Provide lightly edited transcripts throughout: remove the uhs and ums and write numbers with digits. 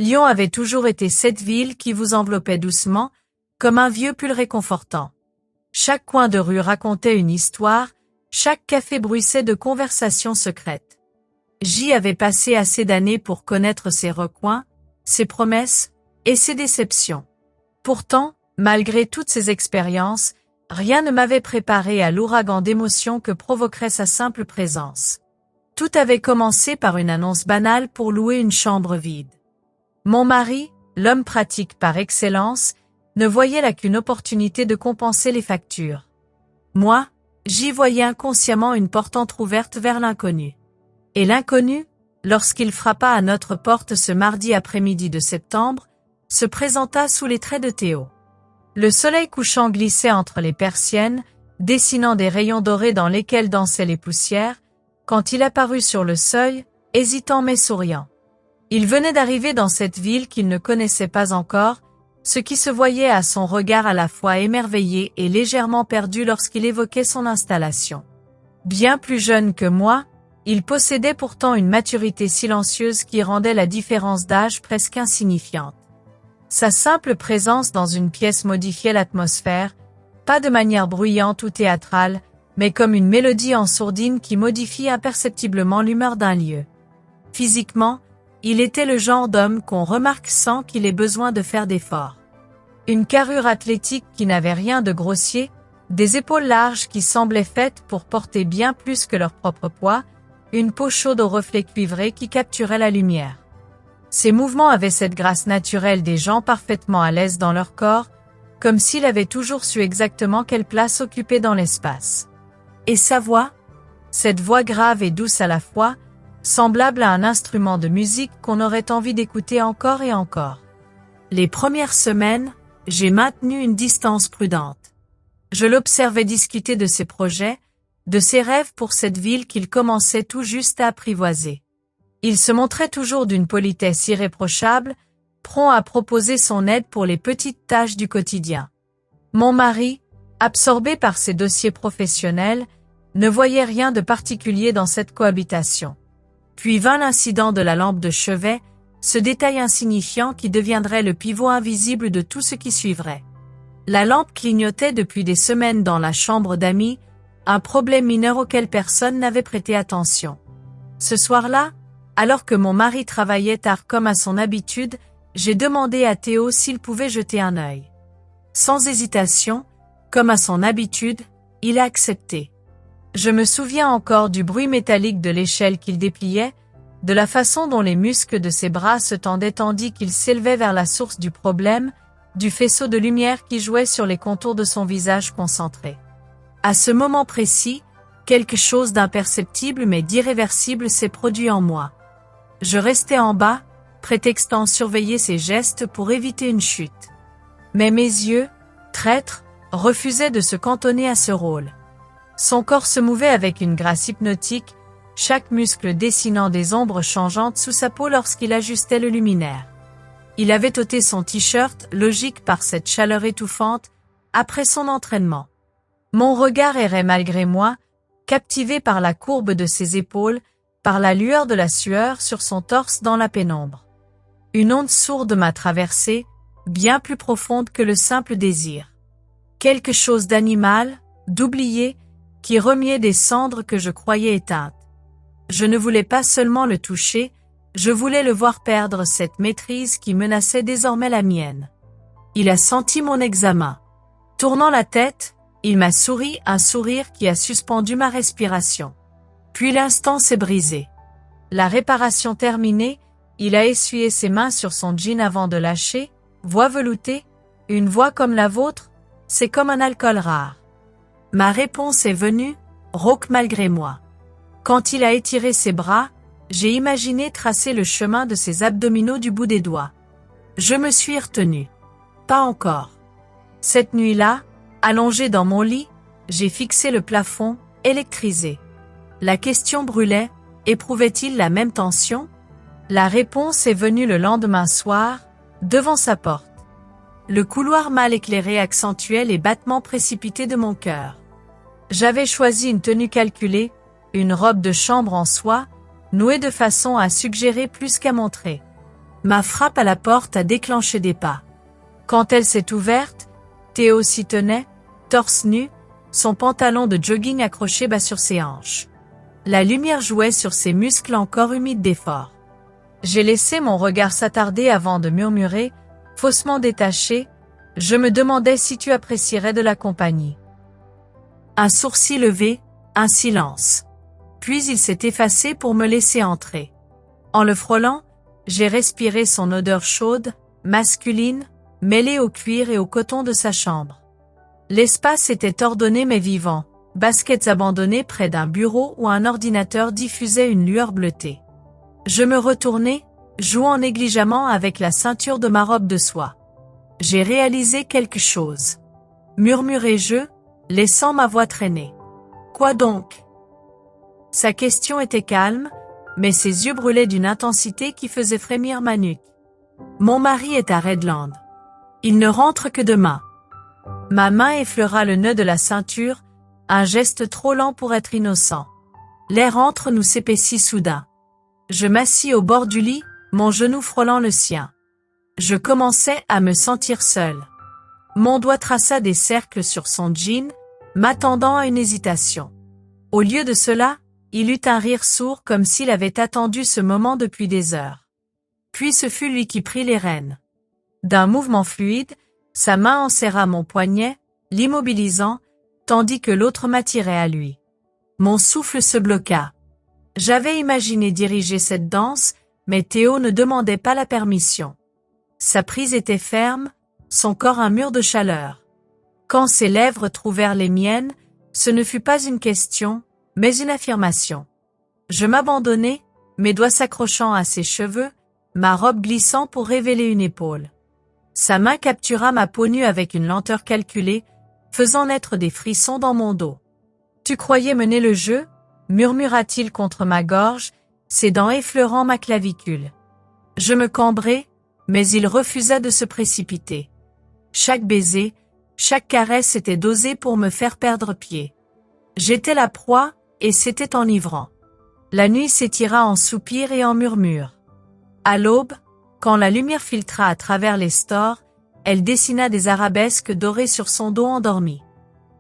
Lyon avait toujours été cette ville qui vous enveloppait doucement, comme un vieux pull réconfortant. Chaque coin de rue racontait une histoire, chaque café bruissait de conversations secrètes. J'y avais passé assez d'années pour connaître ses recoins, ses promesses et ses déceptions. Pourtant, malgré toutes ces expériences, rien ne m'avait préparé à l'ouragan d'émotions que provoquerait sa simple présence. Tout avait commencé par une annonce banale pour louer une chambre vide. Mon mari, l'homme pratique par excellence, ne voyait là qu'une opportunité de compenser les factures. Moi, j'y voyais inconsciemment une porte entrouverte vers l'inconnu. Et l'inconnu, lorsqu'il frappa à notre porte ce mardi après-midi de septembre, se présenta sous les traits de Théo. Le soleil couchant glissait entre les persiennes, dessinant des rayons dorés dans lesquels dansaient les poussières, quand il apparut sur le seuil, hésitant mais souriant. Il venait d'arriver dans cette ville qu'il ne connaissait pas encore, ce qui se voyait à son regard à la fois émerveillé et légèrement perdu lorsqu'il évoquait son installation. Bien plus jeune que moi, il possédait pourtant une maturité silencieuse qui rendait la différence d'âge presque insignifiante. Sa simple présence dans une pièce modifiait l'atmosphère, pas de manière bruyante ou théâtrale, mais comme une mélodie en sourdine qui modifie imperceptiblement l'humeur d'un lieu. Physiquement, il était le genre d'homme qu'on remarque sans qu'il ait besoin de faire d'efforts. Une carrure athlétique qui n'avait rien de grossier, des épaules larges qui semblaient faites pour porter bien plus que leur propre poids, une peau chaude aux reflets cuivrés qui capturait la lumière. Ses mouvements avaient cette grâce naturelle des gens parfaitement à l'aise dans leur corps, comme s'il avait toujours su exactement quelle place occuper dans l'espace. Et sa voix, cette voix grave et douce à la fois, semblable à un instrument de musique qu'on aurait envie d'écouter encore et encore. Les premières semaines, j'ai maintenu une distance prudente. Je l'observais discuter de ses projets, de ses rêves pour cette ville qu'il commençait tout juste à apprivoiser. Il se montrait toujours d'une politesse irréprochable, prompt à proposer son aide pour les petites tâches du quotidien. Mon mari, absorbé par ses dossiers professionnels, ne voyait rien de particulier dans cette cohabitation. Puis vint l'incident de la lampe de chevet, ce détail insignifiant qui deviendrait le pivot invisible de tout ce qui suivrait. La lampe clignotait depuis des semaines dans la chambre d'amis, un problème mineur auquel personne n'avait prêté attention. Ce soir-là, alors que mon mari travaillait tard comme à son habitude, j'ai demandé à Théo s'il pouvait jeter un œil. Sans hésitation, comme à son habitude, il a accepté. Je me souviens encore du bruit métallique de l'échelle qu'il dépliait, de la façon dont les muscles de ses bras se tendaient tandis qu'il s'élevait vers la source du problème, du faisceau de lumière qui jouait sur les contours de son visage concentré. À ce moment précis, quelque chose d'imperceptible mais d'irréversible s'est produit en moi. Je restais en bas, prétextant surveiller ses gestes pour éviter une chute. Mais mes yeux, traîtres, refusaient de se cantonner à ce rôle. Son corps se mouvait avec une grâce hypnotique, chaque muscle dessinant des ombres changeantes sous sa peau lorsqu'il ajustait le luminaire. Il avait ôté son t-shirt, logique par cette chaleur étouffante, après son entraînement. Mon regard errait malgré moi, captivé par la courbe de ses épaules, par la lueur de la sueur sur son torse dans la pénombre. Une onde sourde m'a traversé, bien plus profonde que le simple désir. Quelque chose d'animal, d'oublié, qui remuait des cendres que je croyais éteintes. Je ne voulais pas seulement le toucher, je voulais le voir perdre cette maîtrise qui menaçait désormais la mienne. Il a senti mon examen. Tournant la tête, il m'a souri, un sourire qui a suspendu ma respiration. Puis l'instant s'est brisé. La réparation terminée, il a essuyé ses mains sur son jean avant de lâcher, voix veloutée, une voix comme la vôtre, c'est comme un alcool rare. Ma réponse est venue, rauque malgré moi. Quand il a étiré ses bras, j'ai imaginé tracer le chemin de ses abdominaux du bout des doigts. Je me suis retenue. Pas encore. Cette nuit-là, allongé dans mon lit, j'ai fixé le plafond, électrisé. La question brûlait, éprouvait-il la même tension? La réponse est venue le lendemain soir, devant sa porte. Le couloir mal éclairé accentuait les battements précipités de mon cœur. J'avais choisi une tenue calculée, une robe de chambre en soie, nouée de façon à suggérer plus qu'à montrer. Ma frappe à la porte a déclenché des pas. Quand elle s'est ouverte, Théo s'y tenait, torse nu, son pantalon de jogging accroché bas sur ses hanches. La lumière jouait sur ses muscles encore humides d'effort. J'ai laissé mon regard s'attarder avant de murmurer, faussement détaché, « Je me demandais si tu apprécierais de la compagnie. » Un sourcil levé, un silence. Puis il s'est effacé pour me laisser entrer. En le frôlant, j'ai respiré son odeur chaude, masculine, mêlée au cuir et au coton de sa chambre. L'espace était ordonné mais vivant, baskets abandonnées près d'un bureau où un ordinateur diffusait une lueur bleutée. Je me retournai, jouant négligemment avec la ceinture de ma robe de soie. J'ai réalisé quelque chose. Murmurai-je, laissant ma voix traîner. Quoi donc? Sa question était calme, mais ses yeux brûlaient d'une intensité qui faisait frémir ma nuque. Mon mari est à Redland. Il ne rentre que demain. Ma main effleura le nœud de la ceinture, un geste trop lent pour être innocent. L'air entre nous s'épaissit soudain. Je m'assis au bord du lit, mon genou frôlant le sien. Je commençais à me sentir seul. Mon doigt traça des cercles sur son jean, m'attendant à une hésitation. Au lieu de cela, il eut un rire sourd comme s'il avait attendu ce moment depuis des heures. Puis ce fut lui qui prit les rênes. D'un mouvement fluide, sa main enserra mon poignet, l'immobilisant, tandis que l'autre m'attirait à lui. Mon souffle se bloqua. J'avais imaginé diriger cette danse, mais Théo ne demandait pas la permission. Sa prise était ferme, son corps un mur de chaleur. Quand ses lèvres trouvèrent les miennes, ce ne fut pas une question, mais une affirmation. Je m'abandonnai, mes doigts s'accrochant à ses cheveux, ma robe glissant pour révéler une épaule. Sa main captura ma peau nue avec une lenteur calculée, faisant naître des frissons dans mon dos. « Tu croyais mener le jeu ?» murmura-t-il contre ma gorge, ses dents effleurant ma clavicule. Je me cambrai, mais il refusa de se précipiter. Chaque baiser, chaque caresse était dosée pour me faire perdre pied. J'étais la proie, et c'était enivrant. La nuit s'étira en soupirs et en murmures. À l'aube, quand la lumière filtra à travers les stores, elle dessina des arabesques dorées sur son dos endormi.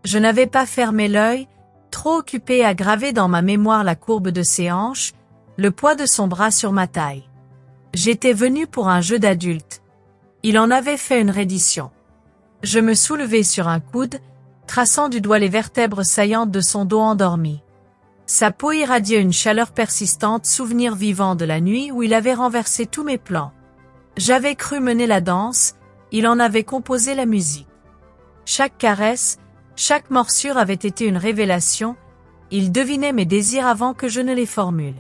Je n'avais pas fermé l'œil, trop occupé à graver dans ma mémoire la courbe de ses hanches, le poids de son bras sur ma taille. J'étais venu pour un jeu d'adulte. Il en avait fait une reddition. Je me soulevai sur un coude, traçant du doigt les vertèbres saillantes de son dos endormi. Sa peau irradiait une chaleur persistante, souvenir vivant de la nuit où il avait renversé tous mes plans. J'avais cru mener la danse, il en avait composé la musique. Chaque caresse, chaque morsure avait été une révélation, il devinait mes désirs avant que je ne les formule.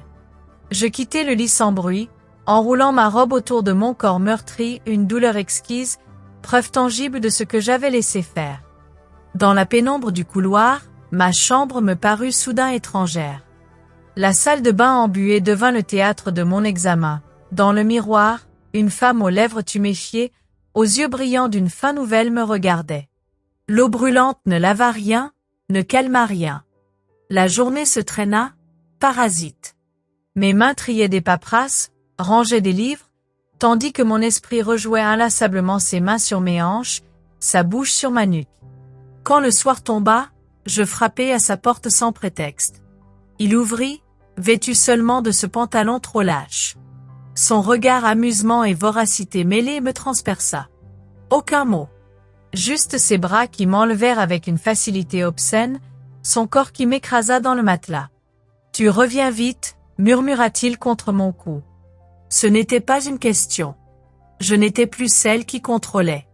Je quittai le lit sans bruit, enroulant ma robe autour de mon corps meurtri, une douleur exquise, preuve tangible de ce que j'avais laissé faire. Dans la pénombre du couloir, ma chambre me parut soudain étrangère. La salle de bain embuée devint le théâtre de mon examen. Dans le miroir, une femme aux lèvres tuméfiées, aux yeux brillants d'une fin nouvelle me regardait. L'eau brûlante ne lava rien, ne calma rien. La journée se traîna, parasite. Mes mains triaient des paperasses, rangeaient des livres, tandis que mon esprit rejouait inlassablement ses mains sur mes hanches, sa bouche sur ma nuque. Quand le soir tomba, je frappai à sa porte sans prétexte. Il ouvrit, vêtu seulement de ce pantalon trop lâche. Son regard amusement et voracité mêlés me transperça. Aucun mot. Juste ses bras qui m'enlevèrent avec une facilité obscène, son corps qui m'écrasa dans le matelas. « Tu reviens vite » murmura-t-il contre mon cou. Ce n'était pas une question. Je n'étais plus celle qui contrôlait.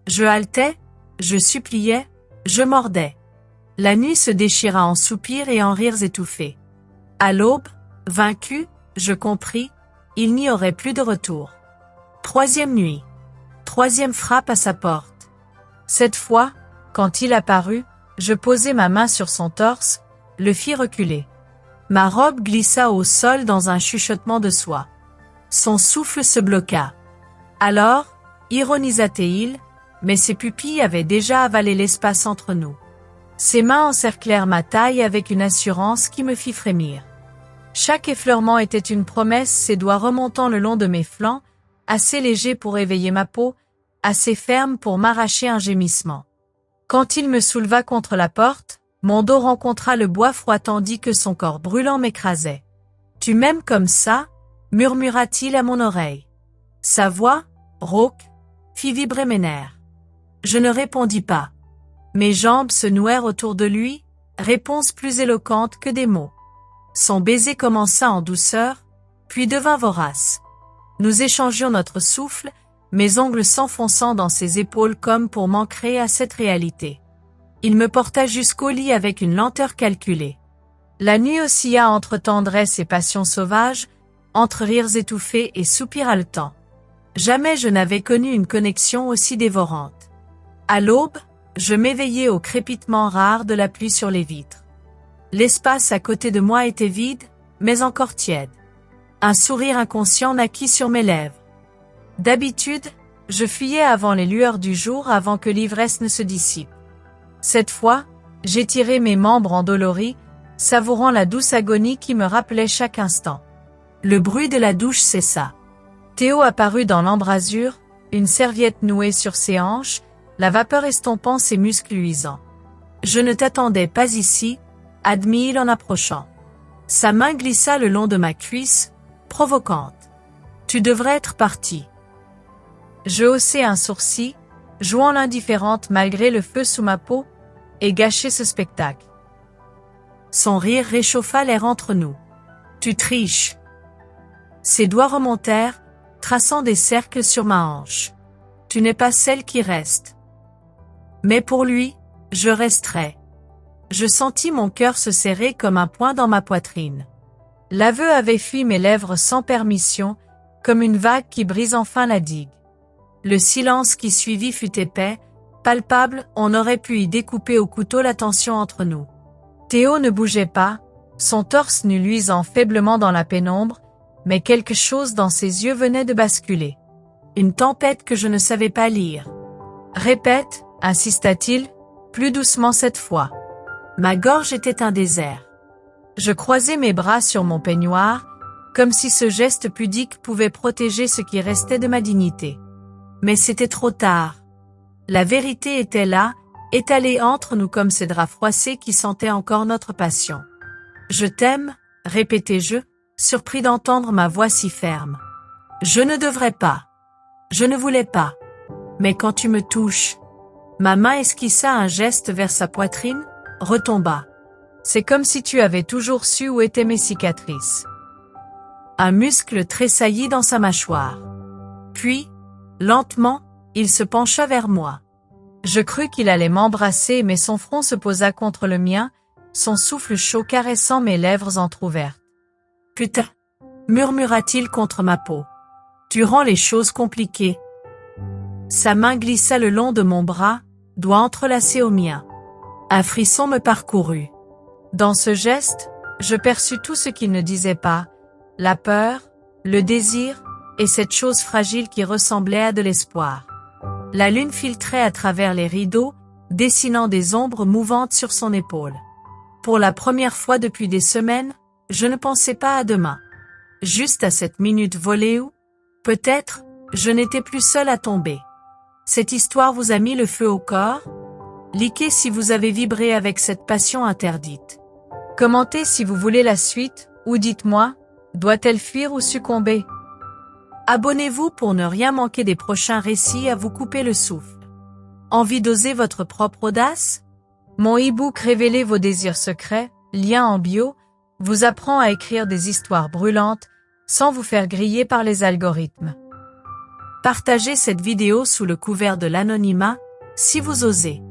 Je haletais, je suppliais, je mordais. La nuit se déchira en soupirs et en rires étouffés. À l'aube, vaincu, je compris, il n'y aurait plus de retour. Troisième nuit. Troisième frappe à sa porte. Cette fois, quand il apparut, je posai ma main sur son torse, le fis reculer. Ma robe glissa au sol dans un chuchotement de soie. Son souffle se bloqua. Alors, ironisa-t-il, mais ses pupilles avaient déjà avalé l'espace entre nous. Ses mains encerclèrent ma taille avec une assurance qui me fit frémir. Chaque effleurement était une promesse, ses doigts remontant le long de mes flancs, assez léger pour éveiller ma peau, assez ferme pour m'arracher un gémissement. Quand il me souleva contre la porte, mon dos rencontra le bois froid tandis que son corps brûlant m'écrasait. « Tu m'aimes comme ça ?» murmura-t-il à mon oreille. Sa voix, rauque, fit vibrer mes nerfs. Je ne répondis pas. Mes jambes se nouèrent autour de lui, réponse plus éloquente que des mots. Son baiser commença en douceur, puis devint vorace. Nous échangions notre souffle, mes ongles s'enfonçant dans ses épaules comme pour m'ancrer à cette réalité. Il me porta jusqu'au lit avec une lenteur calculée. La nuit oscilla entre tendresse et passion sauvage, entre rires étouffés et soupirs haletants. Jamais je n'avais connu une connexion aussi dévorante. À l'aube, je m'éveillai au crépitement rare de la pluie sur les vitres. L'espace à côté de moi était vide, mais encore tiède. Un sourire inconscient naquit sur mes lèvres. D'habitude, je fuyais avant les lueurs du jour avant que l'ivresse ne se dissipe. Cette fois, j'étirai mes membres endoloris, savourant la douce agonie qui me rappelait chaque instant. Le bruit de la douche cessa. Théo apparut dans l'embrasure, une serviette nouée sur ses hanches, la vapeur estompant ses muscles luisants. « Je ne t'attendais pas ici », admit-il en approchant. Sa main glissa le long de ma cuisse, provocante. « Tu devrais être parti. » Je haussai un sourcil, jouant l'indifférente malgré le feu sous ma peau, et gâcher ce spectacle. Son rire réchauffa l'air entre nous. « Tu triches !» Ses doigts remontèrent, traçant des cercles sur ma hanche. « Tu n'es pas celle qui reste. » Mais pour lui, je resterai. Je sentis mon cœur se serrer comme un poing dans ma poitrine. L'aveu avait fui mes lèvres sans permission, comme une vague qui brise enfin la digue. Le silence qui suivit fut épais, palpable, on aurait pu y découper au couteau la tension entre nous. Théo ne bougeait pas, son torse nu luisant faiblement dans la pénombre, mais quelque chose dans ses yeux venait de basculer. Une tempête que je ne savais pas lire. « Répète », insista-t-il, plus doucement cette fois. Ma gorge était un désert. Je croisai mes bras sur mon peignoir, comme si ce geste pudique pouvait protéger ce qui restait de ma dignité. Mais c'était trop tard. La vérité était là, étalée entre nous comme ces draps froissés qui sentaient encore notre passion. « Je t'aime », répétai-je, surpris d'entendre ma voix si ferme. « Je ne devrais pas. Je ne voulais pas. Mais quand tu me touches… » Ma main esquissa un geste vers sa poitrine, retomba. « C'est comme si tu avais toujours su où étaient mes cicatrices. » Un muscle tressaillit dans sa mâchoire. Puis, lentement, il se pencha vers moi. Je crus qu'il allait m'embrasser mais son front se posa contre le mien, son souffle chaud caressant mes lèvres entr'ouvertes. « Putain !» murmura-t-il contre ma peau. « Tu rends les choses compliquées. » Sa main glissa le long de mon bras, doigts entrelacés aux miens. Un frisson me parcourut. Dans ce geste, je perçus tout ce qu'il ne disait pas, la peur, le désir, et cette chose fragile qui ressemblait à de l'espoir. La lune filtrait à travers les rideaux, dessinant des ombres mouvantes sur son épaule. Pour la première fois depuis des semaines, je ne pensais pas à demain. Juste à cette minute volée où, peut-être, je n'étais plus seule à tomber. Cette histoire vous a mis le feu au corps? Likez si vous avez vibré avec cette passion interdite. Commentez si vous voulez la suite, ou dites-moi, doit-elle fuir ou succomber? Abonnez-vous pour ne rien manquer des prochains récits à vous couper le souffle. Envie d'oser votre propre audace? Mon e-book Révélez vos désirs secrets, lien en bio, vous apprend à écrire des histoires brûlantes, sans vous faire griller par les algorithmes. Partagez cette vidéo sous le couvert de l'anonymat, si vous osez.